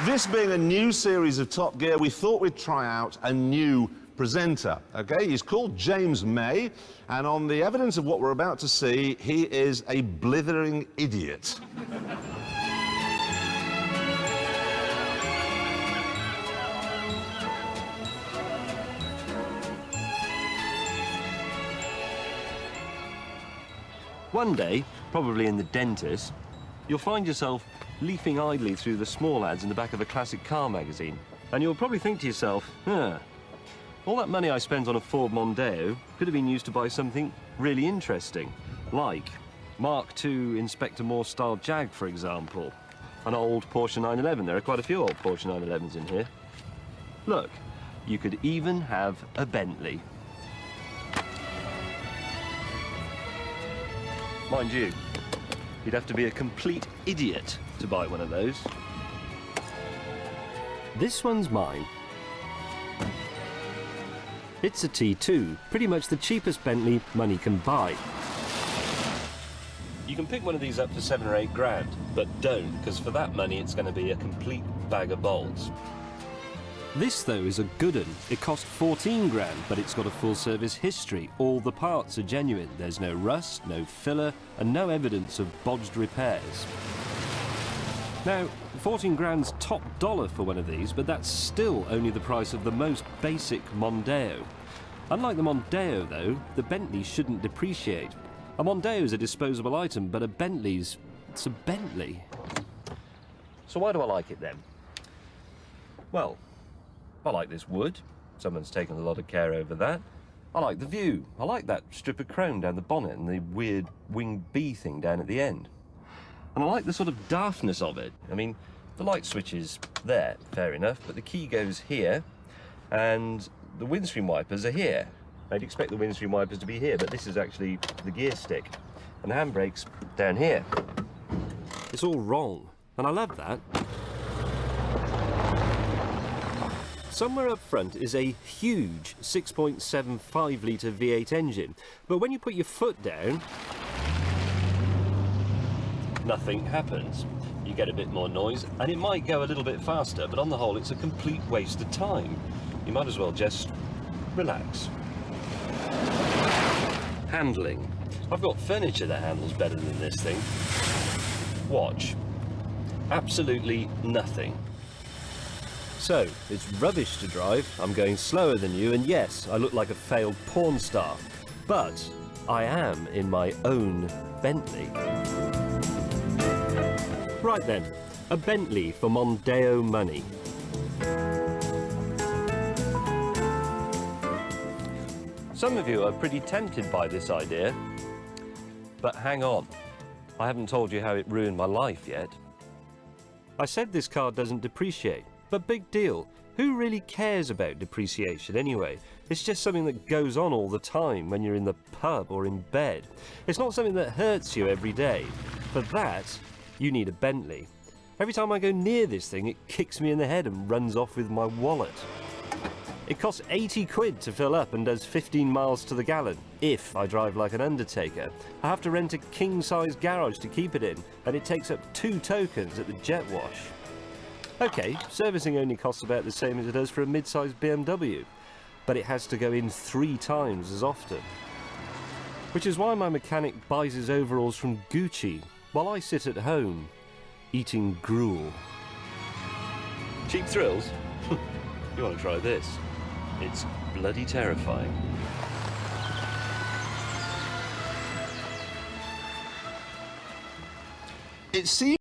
This being a new series of Top Gear, we thought we'd try out a new presenter, OK? He's called James May, and on the evidence of what we're about to see, he is a blithering idiot. One day, probably in the dentist, you'll find yourself leafing idly through the small ads in the back of a classic car magazine. And you'll probably think to yourself, all that money I spent on a Ford Mondeo could have been used to buy something really interesting, like Mark II Inspector Morse style Jag, for example. An old Porsche 911. There are quite a few old Porsche 911s in here. Look, you could even have a Bentley. Mind you, you'd have to be a complete idiot to buy one of those. This one's mine. It's a T2, pretty much the cheapest Bentley money can buy. You can pick one of these up for 7 or 8 grand, but don't, because for that money it's going to be a complete bag of bolts. This, though, is a good one. It cost 14 grand, but it's got a full-service history. All the parts are genuine. There's no rust, no filler, and no evidence of bodged repairs. Now, 14 grand's top dollar for one of these, but that's still only the price of the most basic Mondeo. Unlike the Mondeo, though, the Bentley shouldn't depreciate. A Mondeo is a disposable item, but it's a Bentley. So why do I like it, then? Well, I like this wood. Someone's taken a lot of care over that. I like the view. I like that strip of chrome down the bonnet and the weird winged bee thing down at the end. And I like the sort of daftness of it. I mean, the light switch is there, fair enough, but the key goes here, and the windscreen wipers are here. I'd expect the windscreen wipers to be here, but this is actually the gear stick. And the handbrake's down here. It's all wrong, and I love that. Somewhere up front is a huge 6.75 litre V8 engine, but when you put your foot down, nothing happens. You get a bit more noise, and it might go a little bit faster, but on the whole it's a complete waste of time. You might as well just relax. Handling. I've got furniture that handles better than this thing. Watch. Absolutely nothing. So, it's rubbish to drive, I'm going slower than you, and yes, I look like a failed porn star. But I am in my own Bentley. Right then, a Bentley for Mondeo money. Some of you are pretty tempted by this idea, but hang on, I haven't told you how it ruined my life yet. I said this car doesn't depreciate. But big deal. Who really cares about depreciation anyway? It's just something that goes on all the time when you're in the pub or in bed. It's not something that hurts you every day. For that, you need a Bentley. Every time I go near this thing, it kicks me in the head and runs off with my wallet. It costs 80 quid to fill up and does 15 miles to the gallon, if I drive like an undertaker. I have to rent a king-size garage to keep it in, and it takes up 2 tokens at the jet wash. OK, servicing only costs about the same as it does for a mid-sized BMW, but it has to go in 3 times as often. Which is why my mechanic buys his overalls from Gucci, while I sit at home, eating gruel. Cheap thrills? You want to try this? It's bloody terrifying. It seems